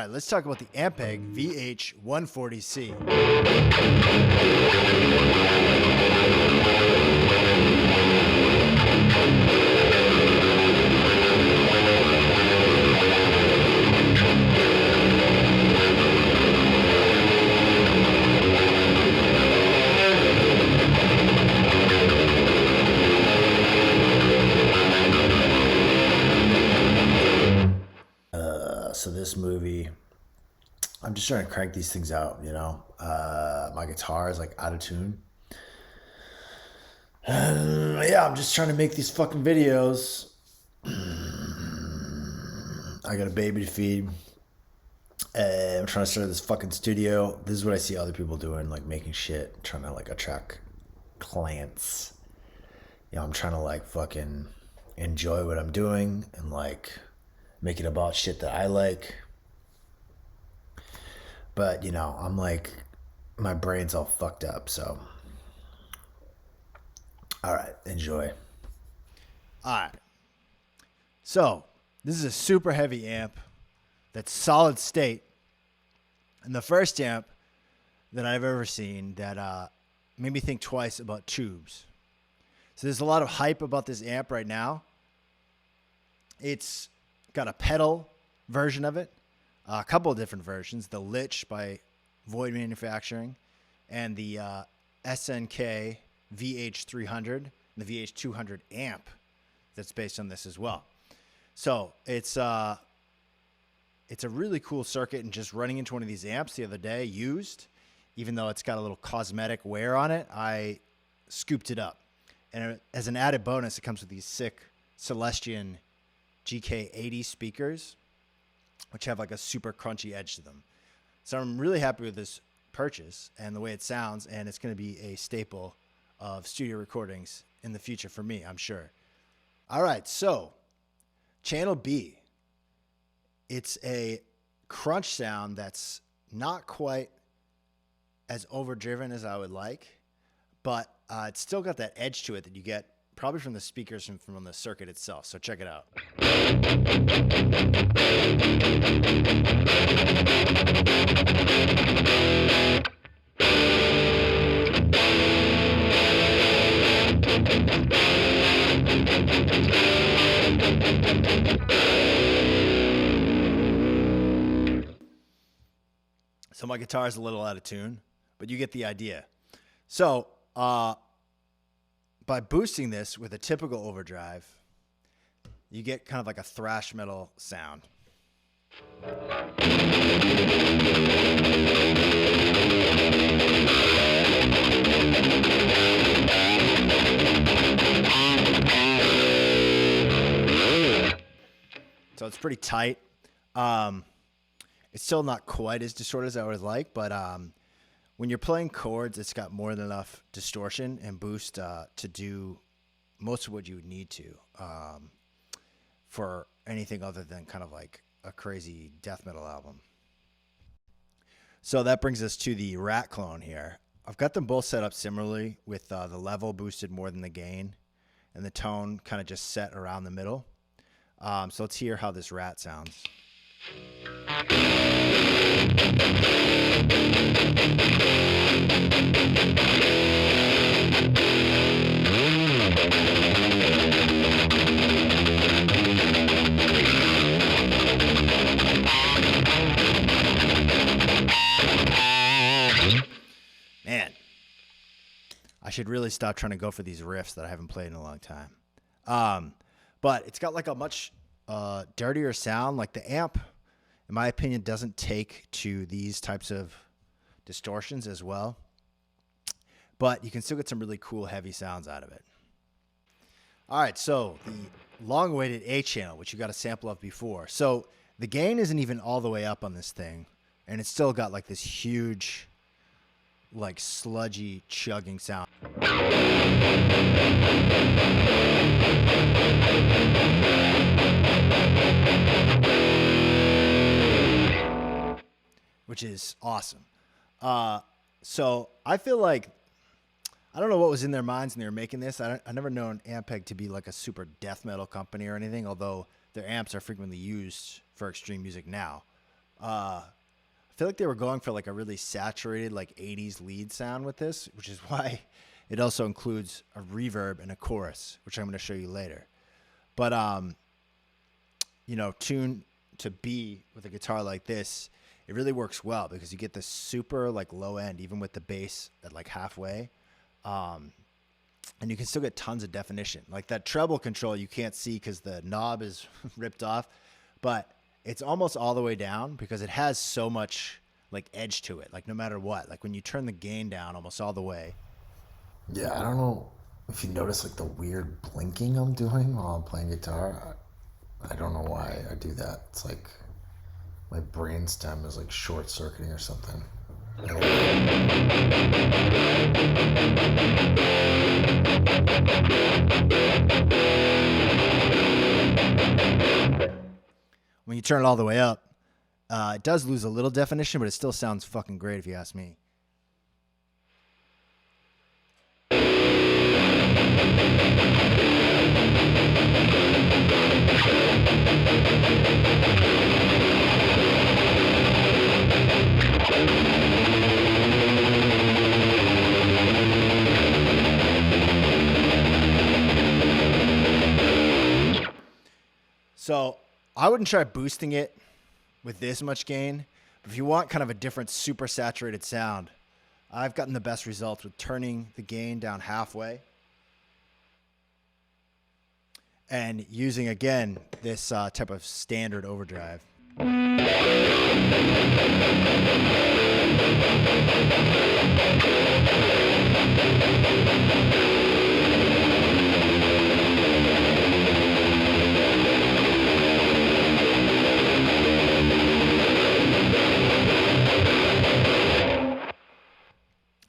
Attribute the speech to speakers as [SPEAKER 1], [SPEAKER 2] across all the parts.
[SPEAKER 1] right, let's talk about the Ampeg VH140-C.
[SPEAKER 2] So this movie, I'm just trying to crank these things out, you know. My guitar is like out of tune. Yeah, I'm just trying to make these fucking videos. I got a baby to feed. I'm trying to start this fucking studio. This is what I see other people doing, like making shit, trying to like attract clients. You know, I'm trying to like fucking enjoy what I'm doing and like make it about shit that I like. But, you know, I'm like, my brain's all fucked up, so. All right, enjoy.
[SPEAKER 1] All right. So, this is a super heavy amp that's solid state. And the first amp that I've ever seen that made me think twice about tubes. So there's a lot of hype about this amp right now. It's got a pedal version of it, a couple of different versions, the Lich by Void Manufacturing and the SNK VH300 and the VH200 amp that's based on this as well. So it's a really cool circuit, and just running into one of these amps the other day used, even though it's got a little cosmetic wear on it, I scooped it up. And as an added bonus, it comes with these sick Celestion GK80 speakers, which have like a super crunchy edge to them. So I'm really happy with this purchase and the way it sounds, and it's going to be a staple of studio recordings in the future for me, I'm sure. All right, so channel B. It's a crunch sound that's not quite as overdriven as I would like, but it's still got that edge to it that you get probably from the speakers and from the circuit itself. So check it out. So my guitar is a little out of tune, but you get the idea. So by boosting this with a typical overdrive, you get kind of like a thrash metal sound. So it's pretty tight. It's still not quite as distorted as I would like, but when you're playing chords, it's got more than enough distortion and boost to do most of what you would need to for anything other than kind of like a crazy death metal album. So that brings us to the Rat Clone here. I've got them both set up similarly with the level boosted more than the gain and the tone kind of just set around the middle. So let's hear how this Rat sounds. Man, I should really stop trying to go for these riffs that I haven't played in a long time. But it's got like a much dirtier sound. Like the amp, in my opinion, doesn't take to these types of distortions as well. But you can still get some really cool heavy sounds out of it. All right, so the long-awaited A channel, which you got a sample of before. So the gain isn't even all the way up on this thing, and it's still got like this huge, like sludgy chugging sound. Which is awesome. So I feel like, I don't know what was in their minds when they were making this. I never known Ampeg to be like a super death metal company or anything, although their amps are frequently used for extreme music now. I feel like they were going for like a really saturated like 80s lead sound with this, which is why it also includes a reverb and a chorus, which I'm going to show you later. But you know, tune to B with a guitar like this, it really works well because you get this super like low end, even with the bass at like halfway. And you can still get tons of definition. Like that treble control you can't see because the knob is ripped off, but it's almost all the way down because it has so much like edge to it. Like no matter what, like when you turn the gain down almost all the way.
[SPEAKER 2] Yeah, I don't know if you notice like the weird blinking I'm doing while I'm playing guitar. I don't know why I do that. It's like my brain stem is like short circuiting or something.
[SPEAKER 1] When you turn it all the way up, it does lose a little definition, but it still sounds fucking great if you ask me. So I wouldn't try boosting it with this much gain, but if you want kind of a different super saturated sound, I've gotten the best results with turning the gain down halfway and using, again, this type of standard overdrive.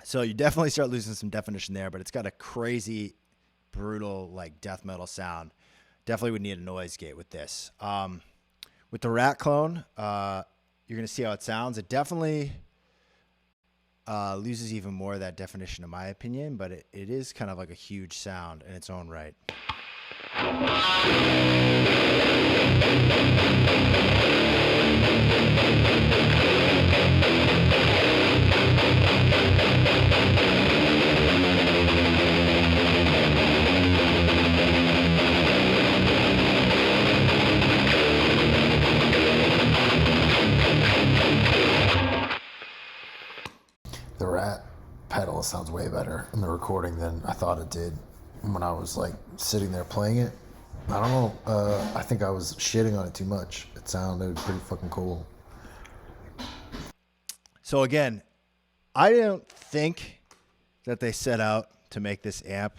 [SPEAKER 1] So you definitely start losing some definition there, but it's got a crazy, brutal, like death metal sound. Definitely would need a noise gate with this. With the Rat Clone, you're going to see how it sounds. It definitely loses even more of that definition, in my opinion, but it is kind of like a huge sound in its own right.
[SPEAKER 2] The Rat pedal sounds way better in the recording than I thought it did when I was like sitting there playing it. I don't know. I think I was shitting on it too much. It sounded pretty fucking cool.
[SPEAKER 1] So again, I don't think that they set out to make this amp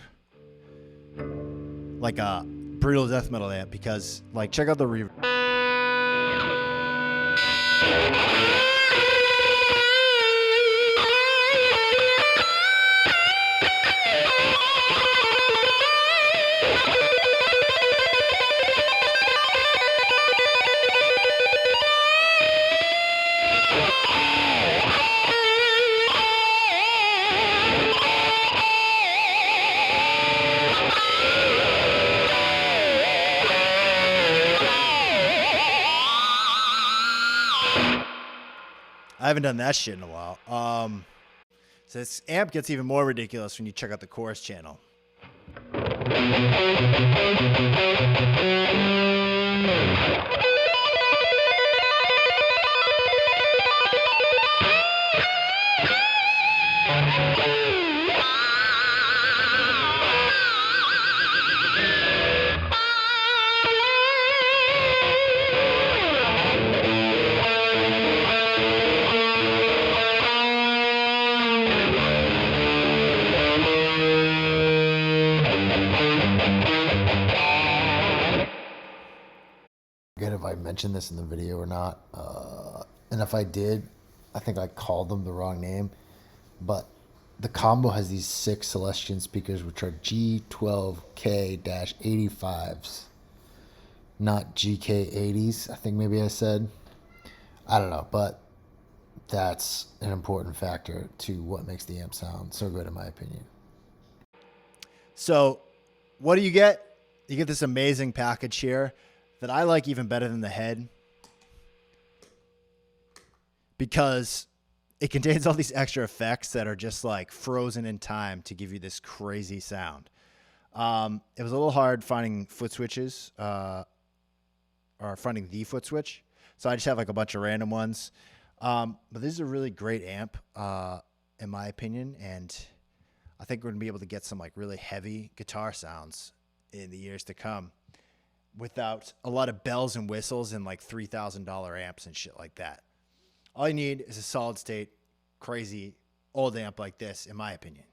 [SPEAKER 1] like a brutal death metal amp because, like, check out the reverb. I haven't done that shit in a while. So this amp gets even more ridiculous when you check out the chorus channel.
[SPEAKER 2] Forget if I mentioned this in the video or not. And if I did, I think I called them the wrong name. But the combo has these 6 Celestion speakers, which are G12K-85s, not GK80s. I think maybe I said. I don't know, but that's an important factor to what makes the amp sound so good, in my opinion.
[SPEAKER 1] So what do you get? You get this amazing package here that I like even better than the head. because it contains all these extra effects that are just like frozen in time to give you this crazy sound. It was a little hard finding foot switches, or finding the foot switch. So I just have like a bunch of random ones. But this is a really great amp, in my opinion. And I think we're going to be able to get some like really heavy guitar sounds in the years to come without a lot of bells and whistles and like $3,000 amps and shit like that. All you need is a solid state, crazy old amp like this, in my opinion.